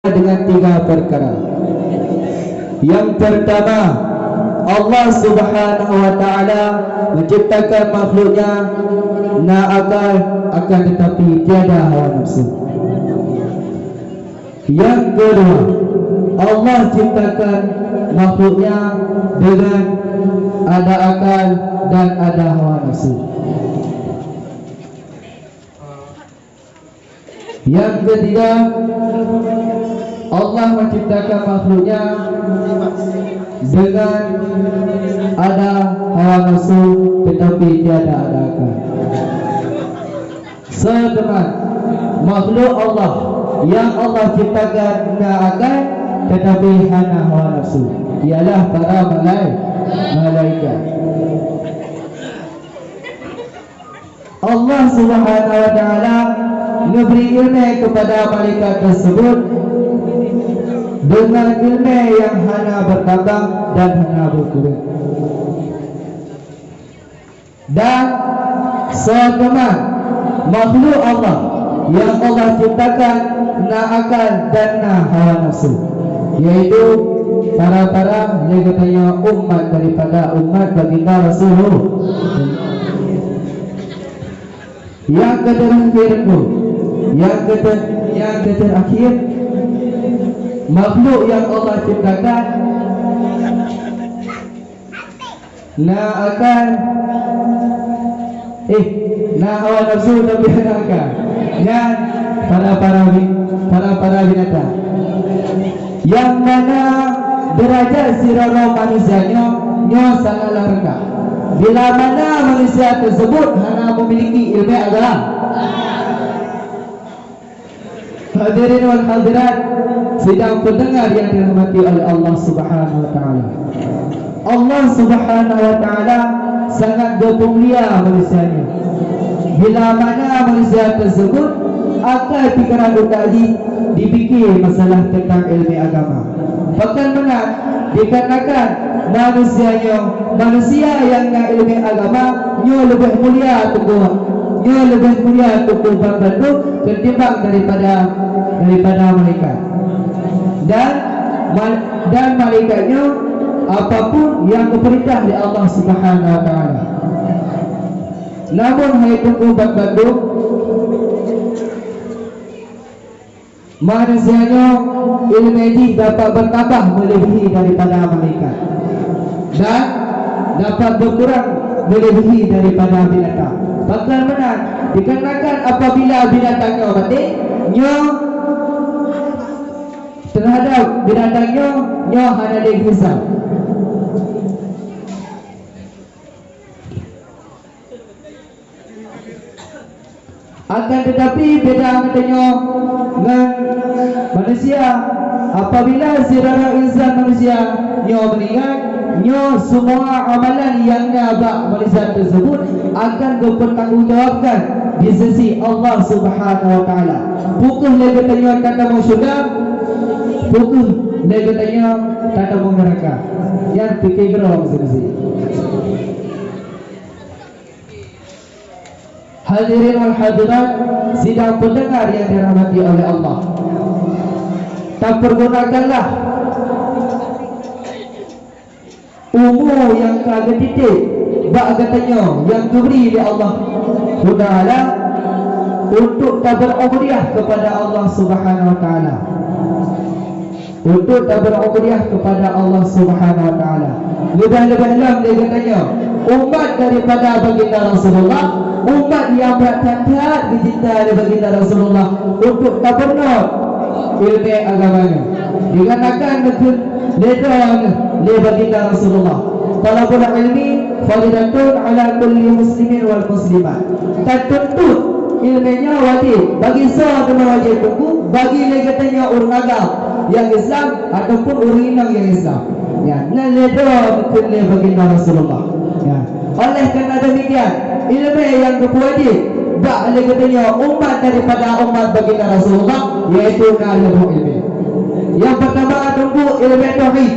dengan tiga perkara. Yang pertama, Allah Subhanahu wa taala menciptakan makhluknya na akal akan tetapi tiada hawa nafsu. Yang kedua, Allah ciptakan makhluknya dengan ada akal dan ada hawa nafsu. Yang ketiga, Allah menciptakan makhluknya dengan ada hawa nafsu tetapi tiada ada akal. Sedangkan makhluk Allah yang Allah ciptakan dengan akal tetapi hanya hawa nafsu, ialah para malaikat. Allah Subhanahu wa taala memberi ilmu kepada malaikat tersebut dengan ilmu yang hanya bertambah dan hanya berkurang. Dan setelah makhluk Allah yang Allah ciptakan na akal dan na hawa nafsu, yaitu para legatnya umat daripada umat baginda Rasulullah. Yang terakhir, makhluk yang Allah ciptakan na akal na hawa nafsu tapi hanya akal, dan para binatang yang mana derajat sirara manusianya sangatlah rendah. Bila mana manusia tersebut hanya memiliki ilmu agama. Hadirin wal hadirat sidang pendengar yang dirahmati oleh Allah Subhanahu wa taala. Allah Subhanahu wa taala sangat bermulia manusianya. Bila mana manusia tersebut akan pikiran tadi dipikir masalah tentang ilmu agama. Bahkan benar dikatakan manusia yang nak ilmu agama lebih mulia tubuh berbatu ketimbang daripada malaikat. Dan malaikatnya apapun yang diperintah oleh Allah Subhanahu wa taala. Namun hai tubuh berbatu manusianya ilmu ini dapat bertambah melebihi daripada malaikat dan dapat berkurang melebihi daripada binatang. Bahkan benar dikarenakan apabila binatangnya mati, terhadap binatangnya hanya dihisap. Akan tetapi beda katanya dengan manusia. Apabila sirara insan manusia meninggal, semua amalan yang nabak manusia tersebut akan dipertanggungjawabkan di sisi Allah Subhanahu wa taala. Pukul legatnya kata mau syurga, pukul legatnya kata mau neraka. Yang fikir gerong sini. Hadirin wal hadirat sidang pendengar yang dirahmati oleh Allah. Tak pergunakanlah umur yang kagak titik bak katanya yang diberi oleh Allah Taala untuk tak berubudiyah kepada Allah Subhanahu wa taala. Untuk tak berubudiyah kepada Allah Subhanahu wa taala. Lebih-lebih dia katanya umat daripada baginda Rasulullah, umat yang berhati-hati dicinta oleh baginda Rasulullah untuk tak benar ilmu agamanya. Dikatakan ledang le baginda Rasulullah. Talabul ilmi faridatun ala kulli muslimin wal muslimat. Tertuntut ilmunya wajib bagi semua wajib buku, bagi legatnya orang agama yang Islam ataupun orang yang Islam. Ya, ledang le baginda Rasulullah. Ya. Oleh kerana demikian, ilmu yang berwajib bak legatnya umat daripada umat baginda Rasulullah, yaitu ilmu. Yang pertama tunggu ilmu tauhid.